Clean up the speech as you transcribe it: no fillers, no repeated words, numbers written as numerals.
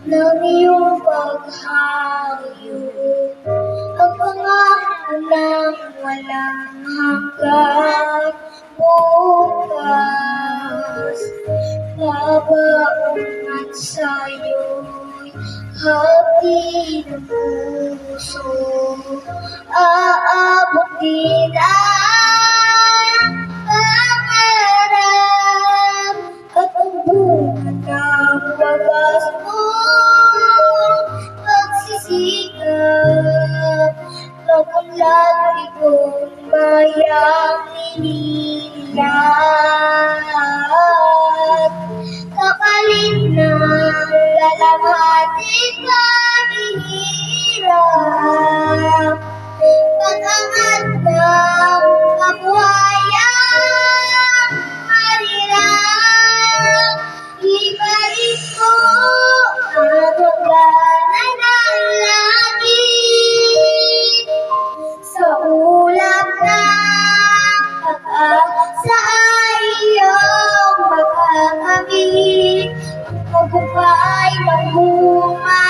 ng iyong paghayo. Ang pangako ng walang hanggang bukas, babaungan sa'yo'y hati ng puso. Aabot din ang pangarap at ang bunga ng wagas mo pagsisikap. Pag-unlad ikong bayang nililiyat, kapalit ng lalabhating paghihirap. Pag-angat ng kabuhayang mahirap, ibalik mo ang hangganan ng langit. Sa ulap ng pag-asa ay iyong makakamit ang tagumpay ng bunga